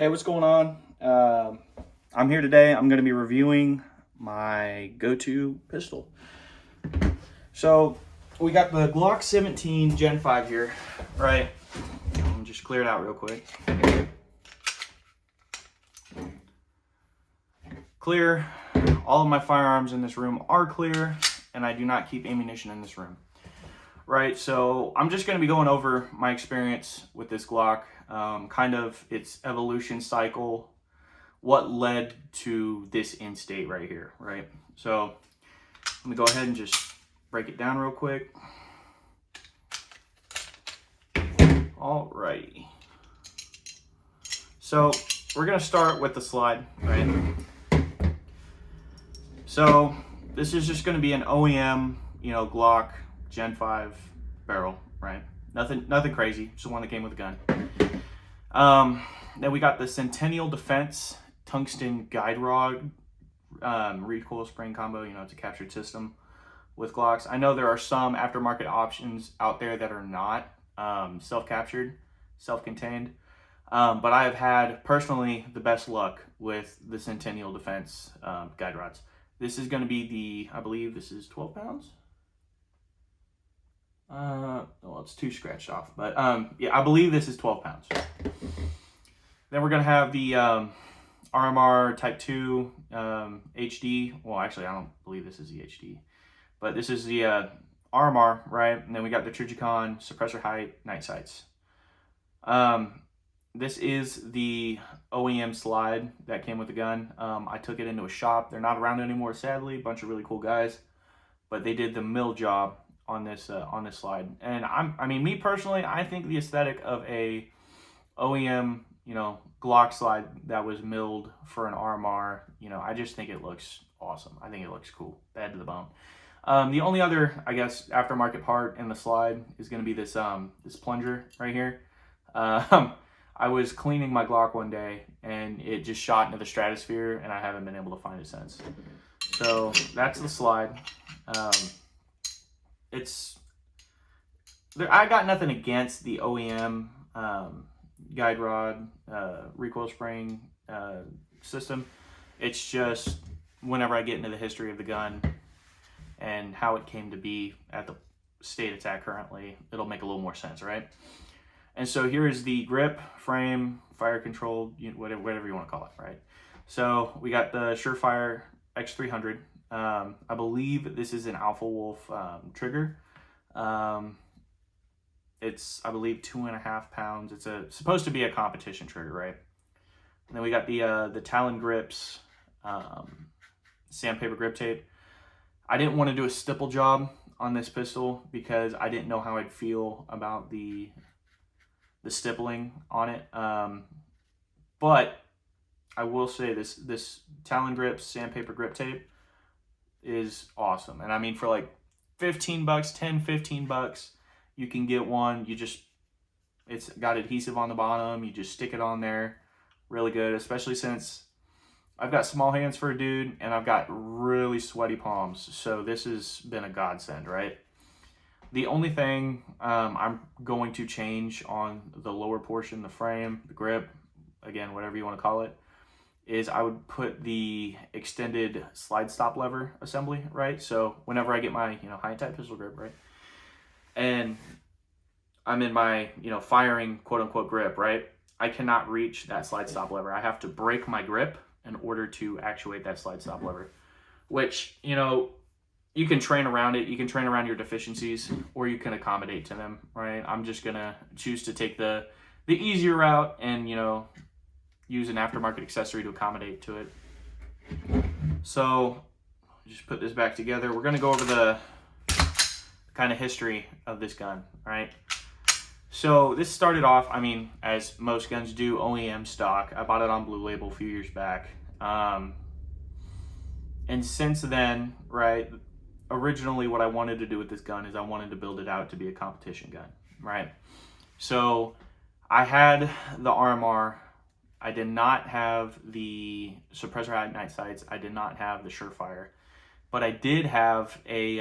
Hey, what's going on? I'm here today. I'm going to be reviewing my go-to pistol. So we got the Glock 17 Gen 5 here, right? Let me just clear it out real quick. Clear. All of my firearms in this room are clear, and I do not keep ammunition in this room. Right, so I'm just going to be going over my experience with this Glock, kind of its evolution cycle, what led to this end state right here, right? So I'm gonna go ahead and just break it down real quick. Alrighty. So we're gonna start with the slide, right? So this is just gonna be an OEM, Glock Gen 5 barrel, right? Nothing crazy, just the one that came with a gun. Then we got the Centennial Defense tungsten guide rod recoil spring combo. It's a captured system with Glocks. I know there are some aftermarket options out there that are not self-captured, self-contained, but I have had personally the best luck with the Centennial Defense guide rods. This is going to be I believe this is 12 pounds. Well, it's too scratched off, but yeah, I believe this is 12 pounds. Then we're going to have the RMR Type 2 HD. Well, actually, I don't believe this is the HD, but this is the RMR, right? And then we got the Trijicon suppressor height night sights. This is the OEM slide that came with the gun. I took it into a shop. They're not around anymore, sadly. A bunch of really cool guys, but they did the mill job on this slide. And me personally, I think the aesthetic of a OEM, Glock slide that was milled for an RMR, I just think it looks awesome. I think it looks cool, bad to the bone. The only other, I guess, aftermarket part in the slide is going to be this this plunger right here. I was cleaning my Glock one day and it just shot into the stratosphere, and I haven't been able to find it since. So that's the slide. I got nothing against the OEM guide rod recoil spring system. It's just whenever I get into the history of the gun and how it came to be at the state it's at currently, it'll make a little more sense, right? And so here is the grip, frame, fire control, whatever you want to call it, right? So we got the Surefire X300. I believe this is an Alpha Wolf trigger. It's, I believe, 2.5 pounds. It's supposed to be a competition trigger, right? And then we got the Talon grips, sandpaper grip tape. I didn't want to do a stipple job on this pistol because I didn't know how I'd feel about the stippling on it. But I will say this Talon grips sandpaper grip tape is awesome. And I mean, for like $15, $10-15, you can get one. It's got adhesive on the bottom. You just stick it on there. Really good, especially since I've got small hands for a dude and I've got really sweaty palms. So this has been a godsend, right? The only thing I'm going to change on the lower portion, the frame, the grip, again, whatever you want to call it, is I would put the extended slide stop lever assembly, right? So whenever I get my, high tight pistol grip, right? And I'm in my, firing quote unquote grip, right? I cannot reach that slide stop lever. I have to break my grip in order to actuate that slide stop lever, which, you can train around it. You can train around your deficiencies, or you can accommodate to them, right? I'm just going to choose to take the easier route and, use an aftermarket accessory to accommodate to it. So just put this back together. We're going to go over the kind of history of this gun, right? So this started off, as most guns do, OEM stock. I bought it on Blue Label a few years back. And since then, right, originally what I wanted to do with this gun is I wanted to build it out to be a competition gun, right? So I had the RMR. I did not have the suppressor height night sights. I did not have the Surefire, but I did have a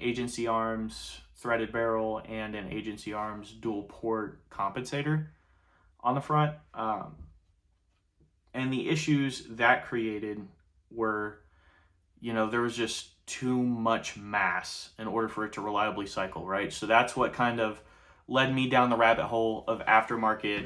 Agency Arms threaded barrel and an Agency Arms dual port compensator on the front. And the issues that created were, there was just too much mass in order for it to reliably cycle, right? So that's what kind of led me down the rabbit hole of aftermarket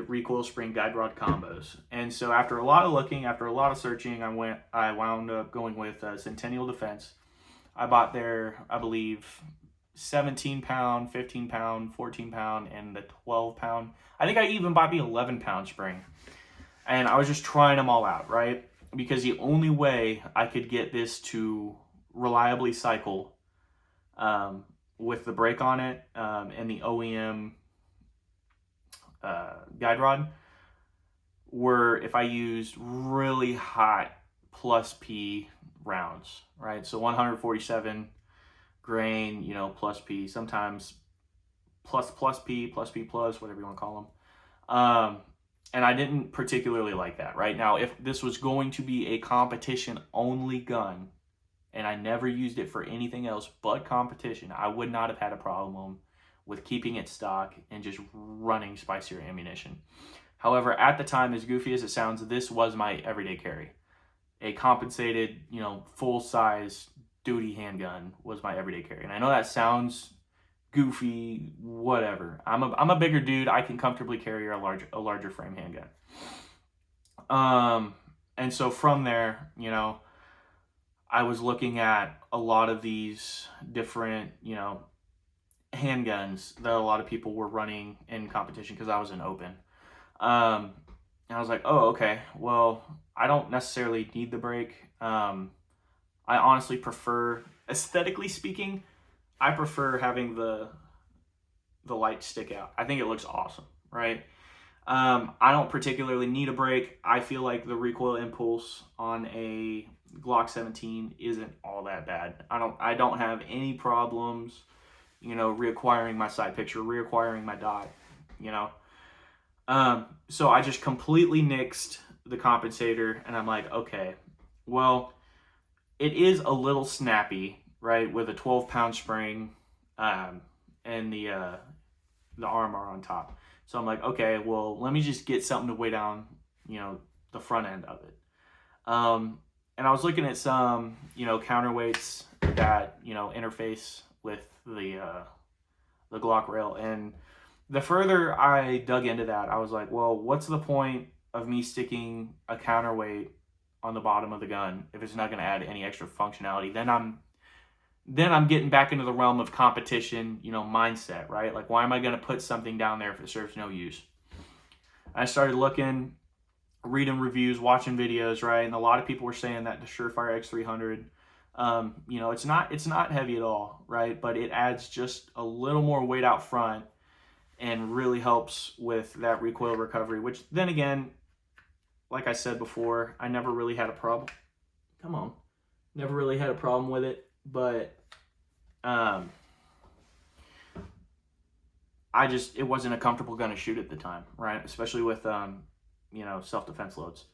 recoil spring guide rod combos. And so after a lot of looking, after a lot of searching, I wound up going with Centennial Defense. I bought their, I believe, 17 pound, 15 pound, 14 pound, and the 12 pound. I think I even bought the 11 pound spring. And I was just trying them all out, right? Because the only way I could get this to reliably cycle with the brake on it and the OEM guide rod were if I used really hot plus P rounds, right? So 147 grain, plus P, sometimes plus P, whatever you want to call them. And I didn't particularly like that, right? Now, if this was going to be a competition only gun and I never used it for anything else but competition, I would not have had a problem with keeping it stock and just running spicier ammunition. However, at the time, as goofy as it sounds, this was my everyday carry. A compensated, full-size duty handgun was my everyday carry. And I know that sounds goofy, whatever. I'm a bigger dude. I can comfortably carry a larger frame handgun. And so from there, I was looking at a lot of these different, handguns that a lot of people were running in competition because I was in open. And I was like, oh, okay, well, I don't necessarily need the brake. I honestly prefer, aesthetically speaking, I prefer having the light stick out. I think it looks awesome, right? I don't particularly need a brake. I feel like the recoil impulse on a Glock 17 isn't all that bad. I don't have any problems, reacquiring my side picture, reacquiring my dot, So I just completely nixed the compensator, and I'm like, okay, well, it is a little snappy, right, with a 12-pound spring and the armor on top. So I'm like, okay, well, let me just get something to weigh down, the front end of it. And I was looking at some, counterweights that, interface with the Glock rail. And the further I dug into that, I was like, well, what's the point of me sticking a counterweight on the bottom of the gun if it's not going to add any extra functionality? Then I'm getting back into the realm of competition, mindset, right? Like, why am I going to put something down there if it serves no use? I started looking, reading reviews, watching videos, right? And a lot of people were saying that the Surefire X300, it's not heavy at all, right? But it adds just a little more weight out front and really helps with that recoil recovery, which then again, like I said before, I never really had a problem. Never really had a problem with it, but it wasn't a comfortable gun to shoot at the time, right? Especially with self-defense loads.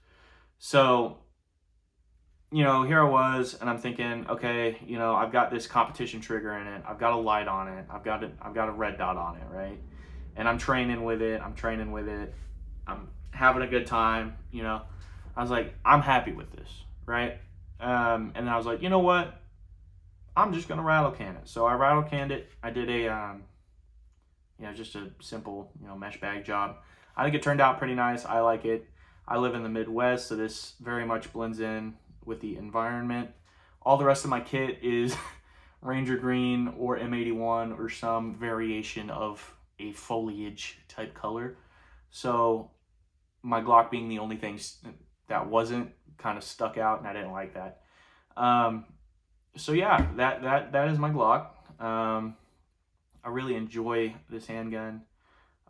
So, here I was, and I'm thinking, okay, I've got this competition trigger in it. I've got a light on it. I've got a red dot on it, right? And I'm training with it. I'm having a good time, I was like, I'm happy with this, right? And then I was like, you know what? I'm just gonna rattle can it. So I rattle canned it. I did a just a simple, mesh bag job. I think it turned out pretty nice. I like it. I live in the Midwest, so this very much blends in with the environment. All the rest of my kit is Ranger Green or M81 or some variation of a foliage type color. So my Glock being the only thing that wasn't kind of stuck out, and I didn't like that. So yeah, that is my Glock. I really enjoy this handgun.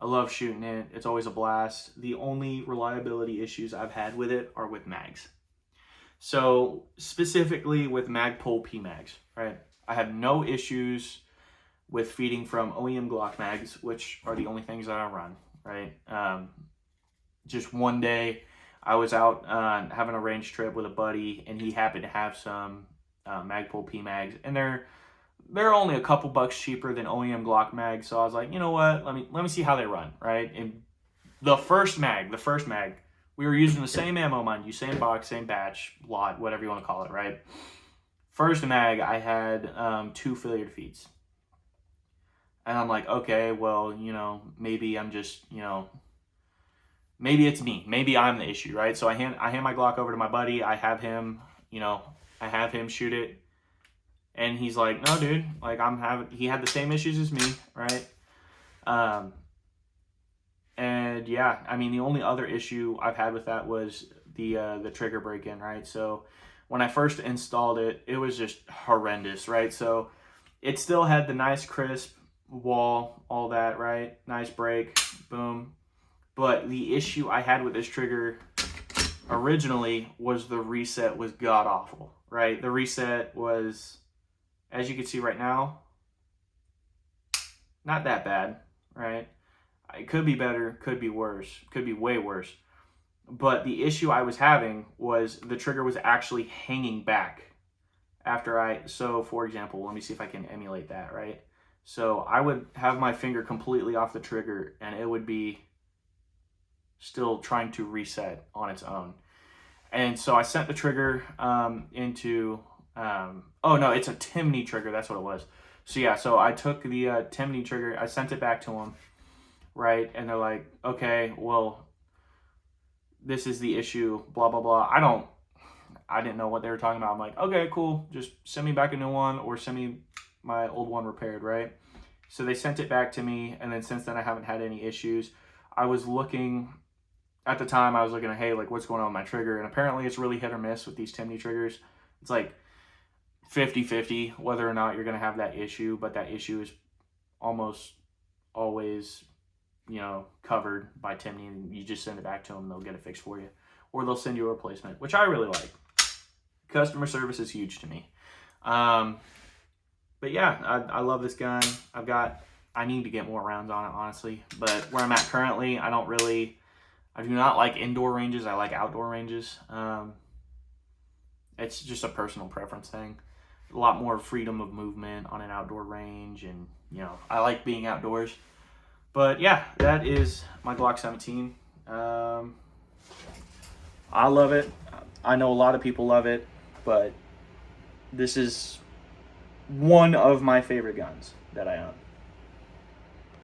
I love shooting it. It's always a blast. The only reliability issues I've had with it are with mags. So specifically with Magpul PMags, right? I have no issues with feeding from OEM Glock mags, which are the only things that I run, right? Just one day I was out having a range trip with a buddy, and he happened to have some Magpul PMags, and they're only a couple bucks cheaper than OEM Glock mags. So I was like, you know what? Let me see how they run, right? And The first mag, we were using the same ammo, mind you, same box, same batch, lot, whatever you want to call it, right? First mag, I had 2 failure defeats. And I'm like, okay, well, maybe I'm just, maybe it's me. Maybe I'm the issue, right? So I hand my Glock over to my buddy. I have him, I have him shoot it. And he's like, no, dude, like he had the same issues as me, right? And yeah, I mean, the only other issue I've had with that was the trigger break-in, right? So when I first installed it, it was just horrendous, right? So it still had the nice crisp wall, all that, right? Nice break, boom. But the issue I had with this trigger originally was the reset was god awful, right? The reset was, as you can see right now, not that bad, right? It could be better, could be worse, could be way worse. But the issue I was having was the trigger was actually hanging back so for example, let me see if I can emulate that, right? So I would have my finger completely off the trigger and it would be still trying to reset on its own. And so I sent the trigger into, oh no, it's a Timney trigger, that's what it was. So yeah, so I took the Timney trigger, I sent it back to them, right? And they're like, okay, well, this is the issue, blah, blah, blah. I didn't know what they were talking about. I'm like, okay, cool. Just send me back a new one or send me my old one repaired, right? So they sent it back to me. And then since then, I haven't had any issues. At the time, I was looking at, hey, like, what's going on with my trigger? And apparently it's really hit or miss with these Timney triggers. It's like 50-50 whether or not you're going to have that issue. But that issue is almost always, covered by Timney. And you just send it back to them. They'll get it fixed for you. Or they'll send you a replacement, which I really like. Customer service is huge to me. But yeah, I love this gun. I need to get more rounds on it, honestly. But where I'm at currently, I do not like indoor ranges. I like outdoor ranges. It's just a personal preference thing. A lot more freedom of movement on an outdoor range. And, I like being outdoors. But yeah, that is my Glock 17. I love it. I know a lot of people love it, but this is one of my favorite guns that I own.